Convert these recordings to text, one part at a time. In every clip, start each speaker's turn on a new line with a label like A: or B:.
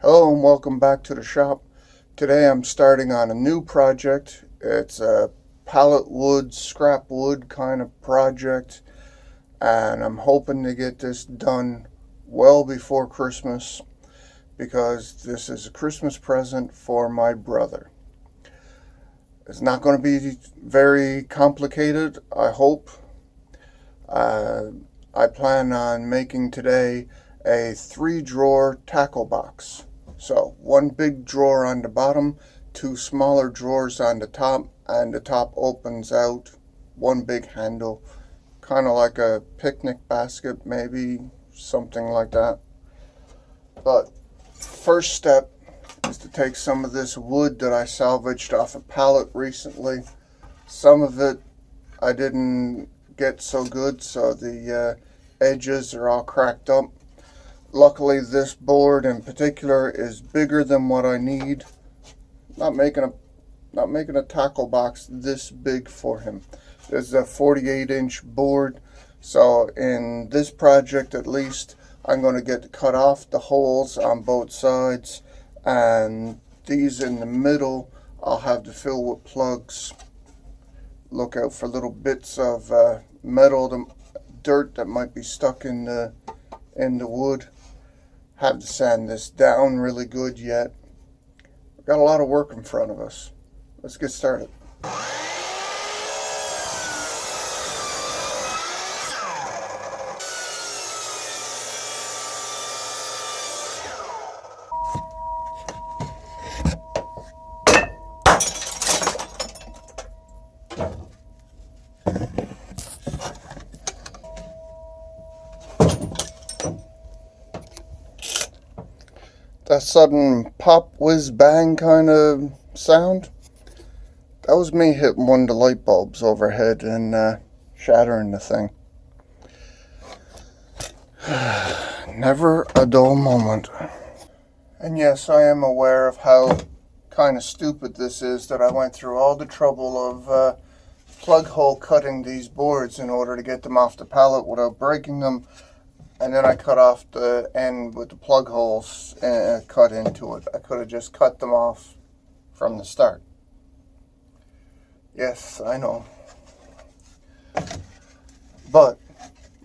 A: Hello and welcome back to the shop. Today I'm starting on a new project. It's a pallet wood, scrap wood kind of project, and I'm hoping to get this done well before Christmas because this is a Christmas present for my brother. It's not going to be very complicated, I hope. I plan on making today a 3-drawer tackle box. So one big drawer on the bottom, 2 smaller drawers on the top, and the top opens out, one big handle, kind of like a picnic basket, maybe something like that. But first step is to take some of this wood that I salvaged off a pallet recently. Some of it I didn't get so good, so the edges are all cracked up. Luckily, this board in particular is bigger than what I need. Not making a tackle box this big for him. This is a 48-inch board, so in this project at least, I'm going to get to cut off the holes on both sides, and these in the middle I'll have to fill with plugs. Look out for little bits of metal, dirt that might be stuck in the wood. Have to sand this down really good yet. We've got a lot of work in front of us. Let's get started. That sudden pop, whiz, bang kind of sound, that was me hitting one of the light bulbs overhead and shattering the thing. Never a dull moment. And yes, I am aware of how kind of stupid this is, that I went through all the trouble of plug hole cutting these boards in order to get them off the pallet without breaking them. And then I cut off the end with the plug holes and cut into it. I could have just cut them off from the start. Yes, I know. But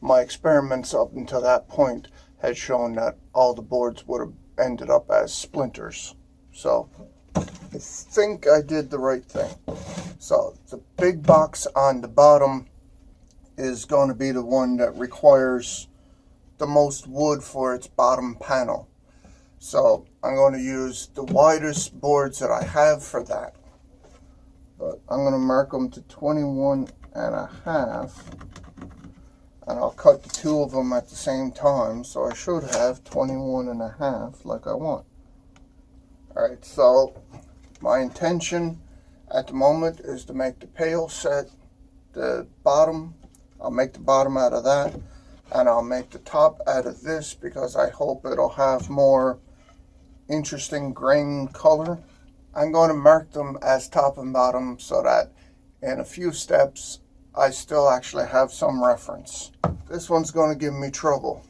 A: my experiments up until that point had shown that all the boards would have ended up as splinters. So I think I did the right thing. So the big box on the bottom is going to be the one that requires the most wood for its bottom panel. So I'm going to use the widest boards that I have for that. But I'm going to mark them to 21.5, and I'll cut the 2 of them at the same time, so I should have 21.5 like I want. Alright, so my intention at the moment is to make the pail set the bottom. I'll make the bottom out of that, and I'll make the top out of this because I hope it'll have more interesting grain color. I'm going to mark them as top and bottom so that in a few steps I still actually have some reference. This one's going to give me trouble.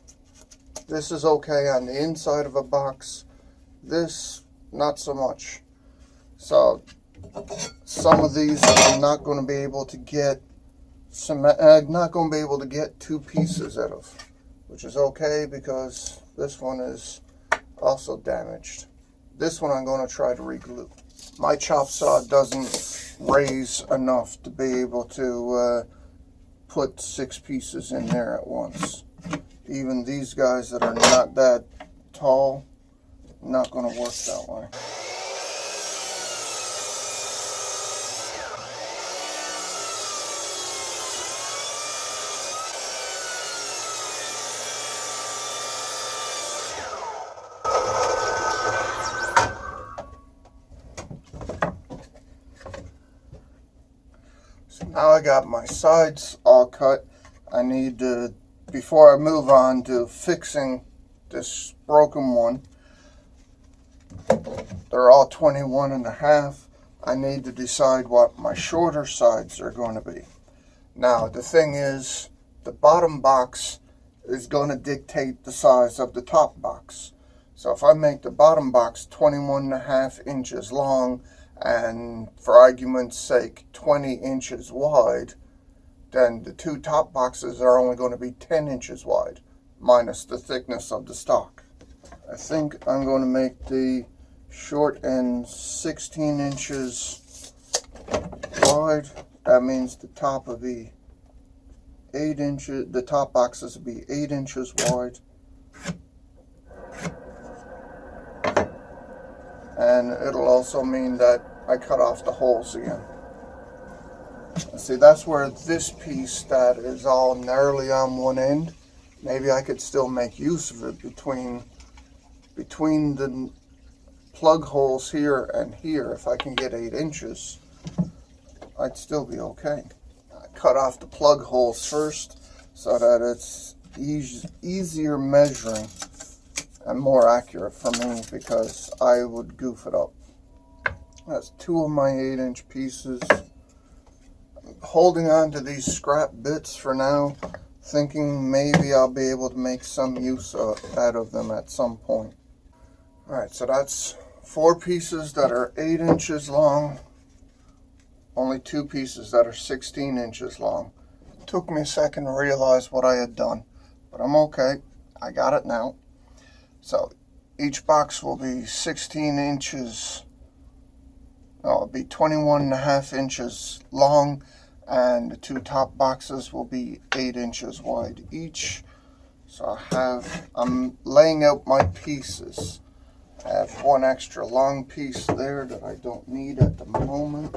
A: This is okay on the inside of a box. This, not so much. So some of these I'm not going to be able to get not going to be able to get 2 pieces out of, which is okay because this one is also damaged. This one I'm going to try to reglue. My chop saw doesn't raise enough to be able to put 6 pieces in there at once. Even these guys that are not that tall, not going to work that way. Now I got my sides all cut. I need to, before I move on to fixing this broken one, they're all 21.5. I need to decide what my shorter sides are going to be. Now the thing is, the bottom box is going to dictate the size of the top box. So if I make the bottom box 21.5 inches long and, for argument's sake, 20 inches wide, then the two top boxes are only going to be 10 inches wide, minus the thickness of the stock. I think I'm going to make the short end 16 inches wide. That means the top will be 8 inches, the top boxes will be 8 inches wide. And it'll also mean that I cut off the holes again. See, that's where this piece that is all gnarly on one end, maybe I could still make use of it between the plug holes here and here. If I can get 8 inches, I'd still be okay. I cut off the plug holes first so that it's easier measuring and more accurate for me, because I would goof it up. That's 2 of my 8-inch pieces. I'm holding on to these scrap bits for now, thinking maybe I'll be able to make some use out of them at some point. Alright, so that's 4 pieces that are 8 inches long, only 2 pieces that are 16 inches long. It took me a second to realize what I had done, but I'm okay. I got it now. So each box will be 16 inches, no, it'll be 21.5 inches long, and the 2 top boxes will be 8 inches wide each. So I'm laying out my pieces. I have 1 extra long piece there that I don't need at the moment.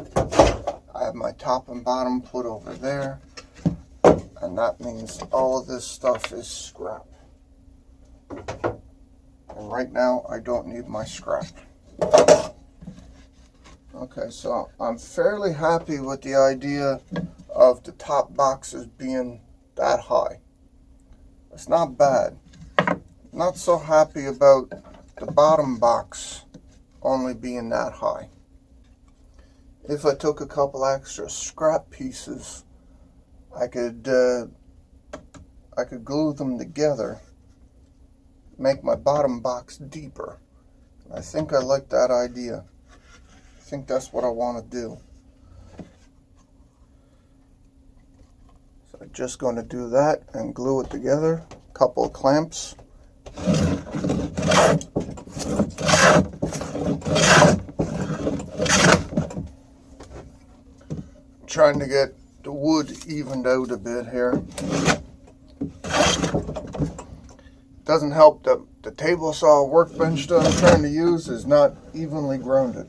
A: I have my top and bottom put over there, and that means all of this stuff is scrap. And right now, I don't need my scrap. Okay, so I'm fairly happy with the idea of the top boxes being that high. It's not bad. Not so happy about the bottom box only being that high. If I took a couple extra scrap pieces, I could glue them together, make my bottom box deeper. I think I like that idea. I think that's what I want to do. So I'm just going to do that and glue it together. A couple of clamps. Trying to get the wood evened out a bit here. Doesn't help that the table saw workbench that I'm trying to use is not evenly grounded.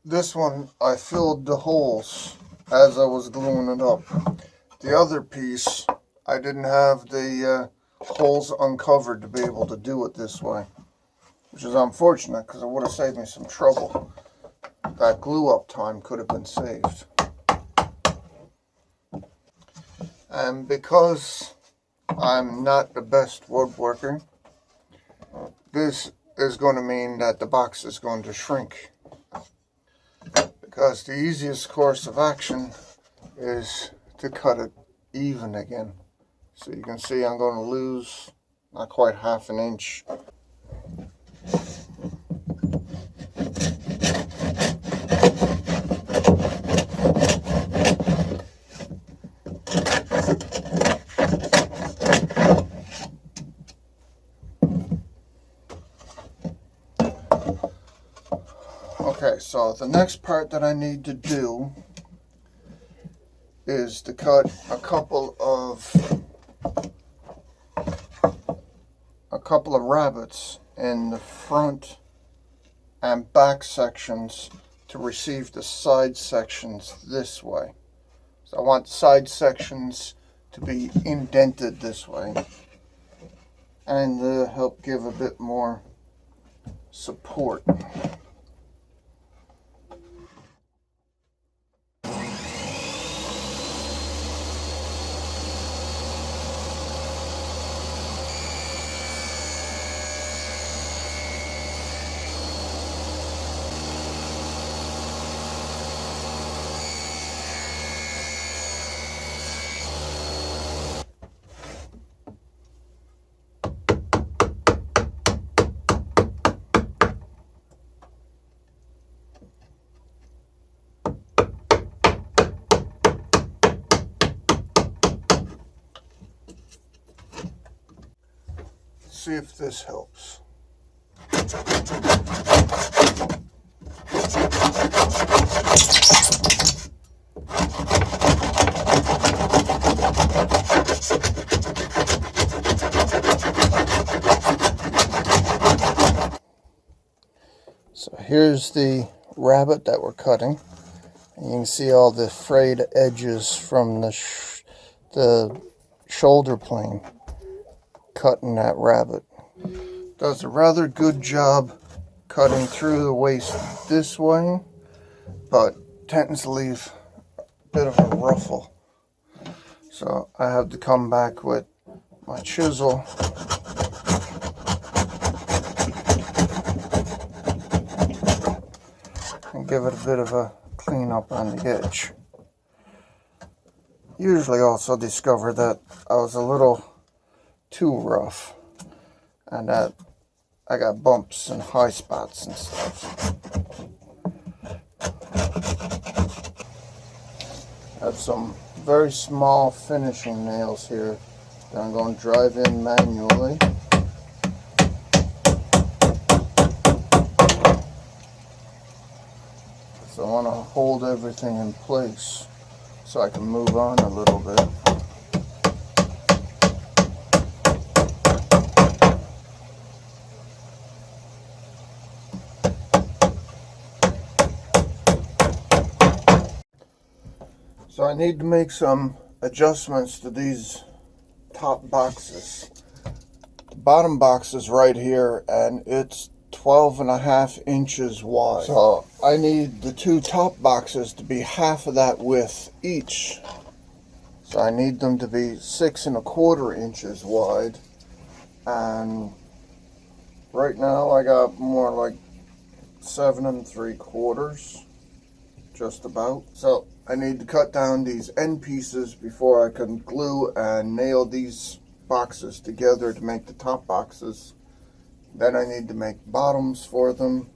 A: This one, I filled the holes as I was gluing it up. The other piece, I didn't have the holes uncovered to be able to do it this way, which is unfortunate because it would have saved me some trouble. That glue up time could have been saved. And because I'm not the best woodworker, this is going to mean that the box is going to shrink. Because the easiest course of action is to cut it even again. So you can see I'm going to lose not quite half an inch. Okay, so the next part that I need to do is to cut a couple of rabbets in the front and back sections to receive the side sections this way. So I want side sections to be indented this way and help give a bit more support. See if this helps. So here's the rabbet that we're cutting. And you can see all the frayed edges from the shoulder plane cutting that rabbet. Does a rather good job cutting through the waist this way, but tends to leave a bit of a ruffle. So I have to come back with my chisel and give it a bit of a clean up on the edge. Usually also discover that I was a little too rough and that I got bumps and high spots and stuff. I have some very small finishing nails here that I'm going to drive in manually. So I want to hold everything in place so I can move on a little bit. So I need to make some adjustments to these top boxes. The bottom box is right here and it's 12.5 inches wide. So I need the two top boxes to be half of that width each. So I need them to be 6.25 inches wide. And right now I got more like 7.75, just about. So I need to cut down these end pieces before I can glue and nail these boxes together to make the top boxes. Then I need to make bottoms for them.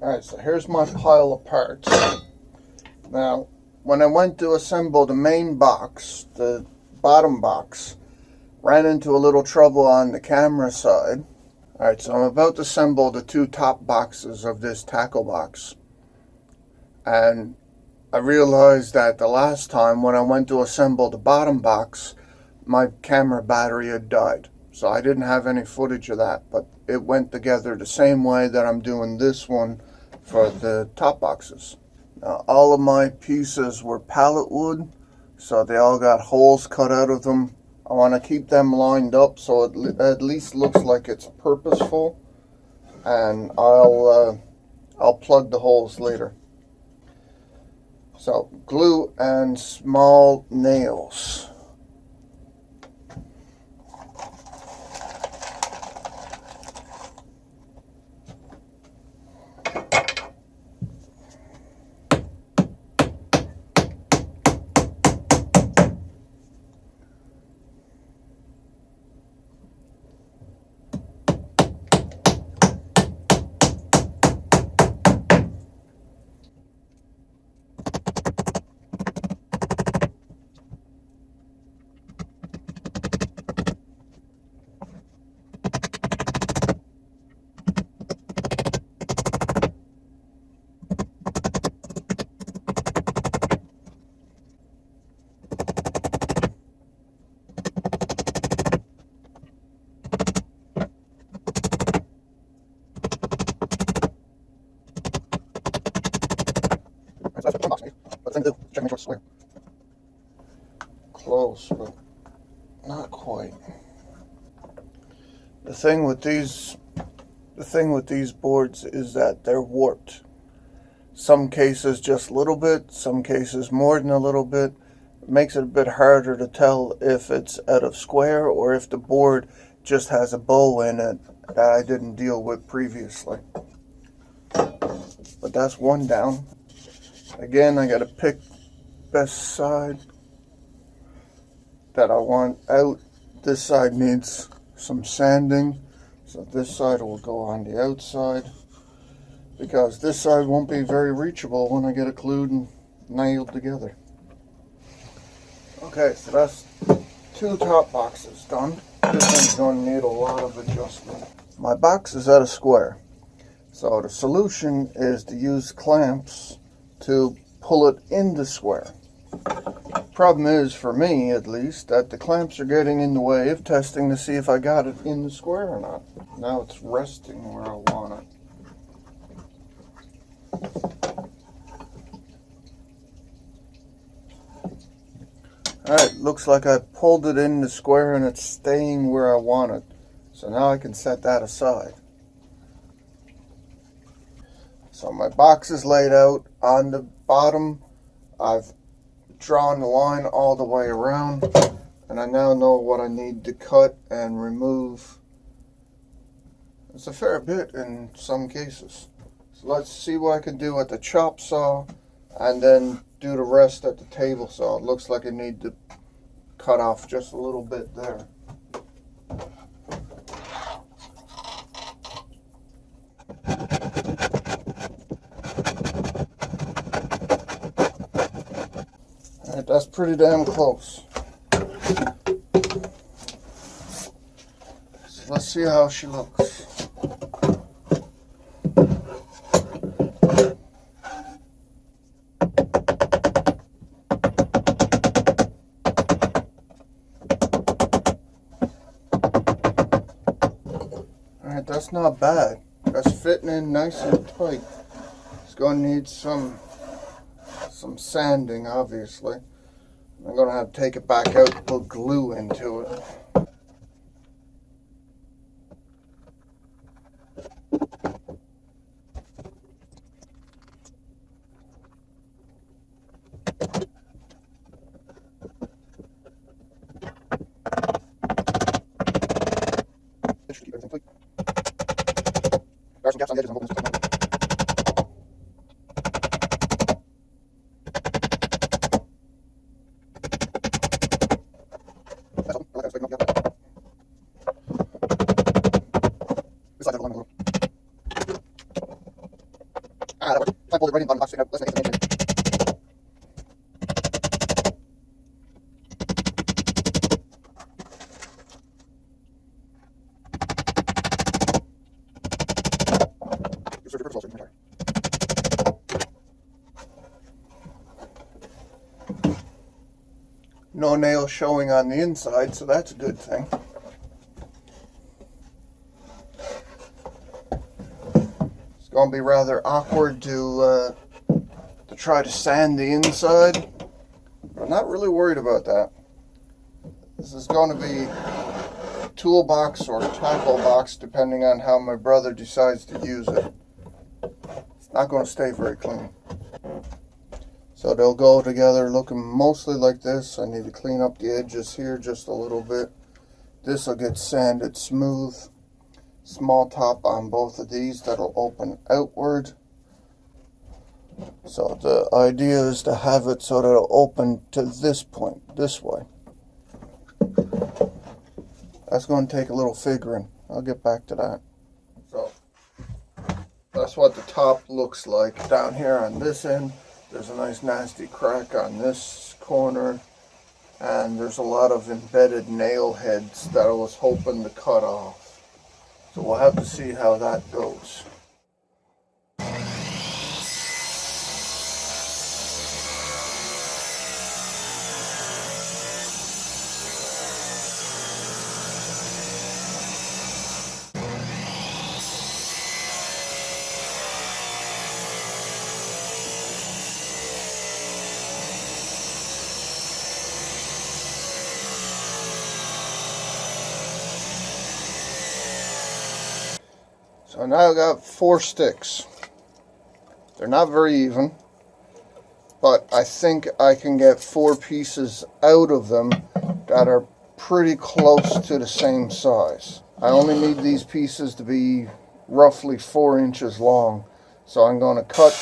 A: Alright, so here's my pile of parts. Now, when I went to assemble the main box, the bottom box, ran into a little trouble on the camera side. Alright, so I'm about to assemble the two top boxes of this tackle box. And I realized that the last time when I went to assemble the bottom box, my camera battery had died. So I didn't have any footage of that, but it went together the same way that I'm doing this one for the top boxes. All of my pieces were pallet wood, so they all got holes cut out of them. I want to keep them lined up so it at least looks like it's purposeful, and I'll plug the holes later. So glue and small nails. That's what box needs. But the thing to do is check and make sure it's square. Close, but not quite. The thing with these boards is that they're warped. Some cases just a little bit, some cases more than a little bit. It makes it a bit harder to tell if it's out of square or if the board just has a bow in it that I didn't deal with previously. But that's one down. Again, I got to pick best side that I want out. This side needs some sanding, so this side will go on the outside, because this side won't be very reachable when I get it glued and nailed together. Okay, so that's 2 top boxes done. This one's going to need a lot of adjustment. My box is at a square, so the solution is to use clamps to pull it in the square. Problem is, for me at least, that the clamps are getting in the way of testing to see if I got it in the square or not. Now it's resting where I want it. Alright, looks like I pulled it in the square and it's staying where I want it. So now I can set that aside. So my box is laid out. On the bottom, I've drawn the line all the way around, and I now know what I need to cut and remove. It's a fair bit in some cases. So let's see what I can do at the chop saw and then do the rest at the table saw. It looks like I need to cut off just a little bit there. Alright, that's pretty damn close. So let's see how she looks. Alright, that's not bad. That's fitting in nice and tight. It's going to need some sanding, obviously. I'm going to have to take it back out and put glue into it. Keep everything tight. There are some gaps on the edges. I'm hoping this will take that works. I pulled it right in the bottom box. Let's make it no nail showing on the inside, so that's a good thing. It's going to be rather awkward to try to sand the inside. I'm not really worried about that. This is going to be a toolbox or tackle box depending on how my brother decides to use it. It's not going to stay very clean. So they'll go together looking mostly like this. I need to clean up the edges here just a little bit. This will get sanded smooth. Small top on both of these that'll open outward. So the idea is to have it so that it'll open to this point, this way. That's going to take a little figuring. I'll get back to that. So that's what the top looks like. Down here on this end, there's a nice nasty crack on this corner. And there's a lot of embedded nail heads that I was hoping to cut off. So we'll have to see how that goes. So now I got 4 sticks. They're not very even, but I think I can get 4 pieces out of them that are pretty close to the same size. I only need these pieces to be roughly 4 inches long. So I'm going to cut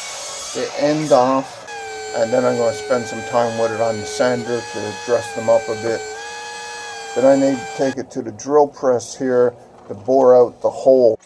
A: the end off, and then I'm going to spend some time with it on the sander to dress them up a bit. Then I need to take it to the drill press here to bore out the hole.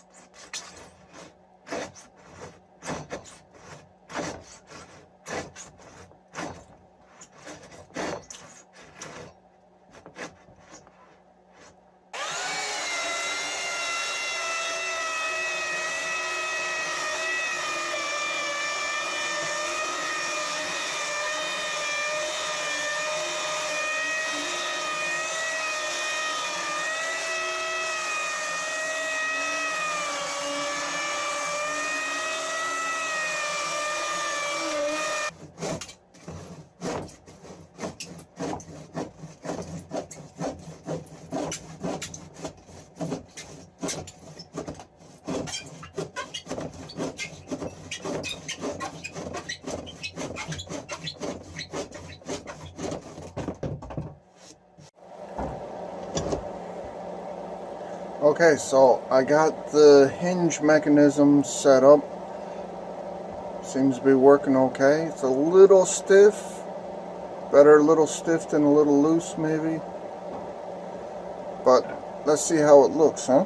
A: Okay, so I got the hinge mechanism set up. Seems to be working okay. It's a little stiff. Better a little stiff than a little loose, maybe. But let's see how it looks, huh?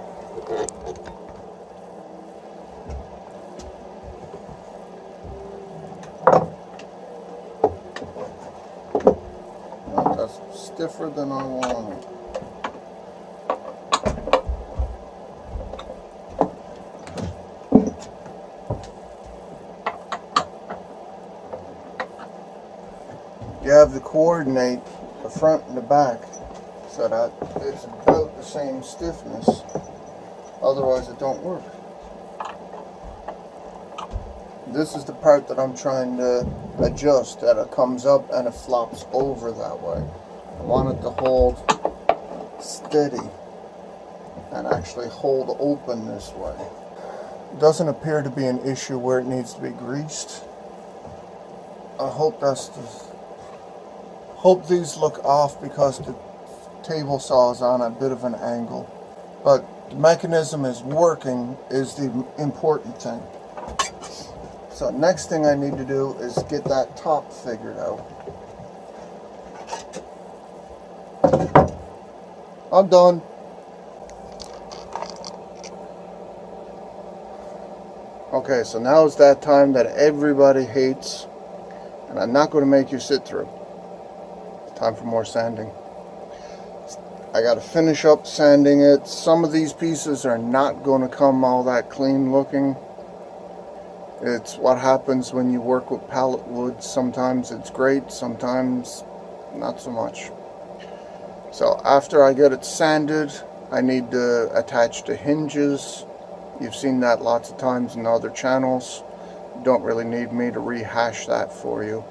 A: Well, that's stiffer than I wanted. You have to coordinate the front and the back so that it's about the same stiffness, otherwise it don't work. This is the part that I'm trying to adjust, that it comes up and it flops over that way. I want it to hold steady and actually hold open this way. It doesn't appear to be an issue where it needs to be greased. I hope that's the... Hope these look off because the table saw is on a bit of an angle. But the mechanism is working is the important thing. So next thing I need to do is get that top figured out. I'm done. Okay, so now is that time that everybody hates, and I'm not going to make you sit through. Time for more sanding. I got to finish up sanding it. Some of these pieces are not going to come all that clean looking. It's what happens when you work with pallet wood. Sometimes it's great, sometimes not so much. So after I get it sanded, I need to attach the hinges. You've seen that lots of times in other channels. You don't really need me to rehash that for you.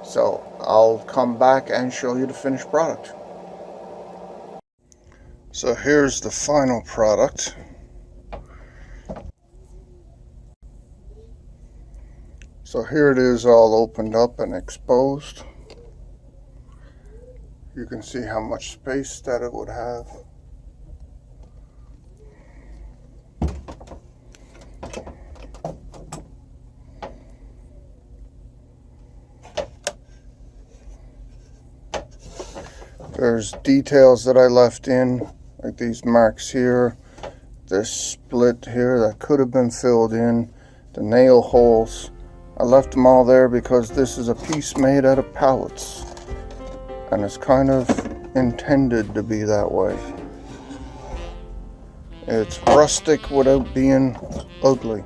A: So I'll come back and show you the finished product. So here's the final product. So here it is, all opened up and exposed. You can see how much space that it would have. There's details that I left in, like these marks here, this split here that could have been filled in, the nail holes. I left them all there because this is a piece made out of pallets, and it's kind of intended to be that way. It's rustic without being ugly.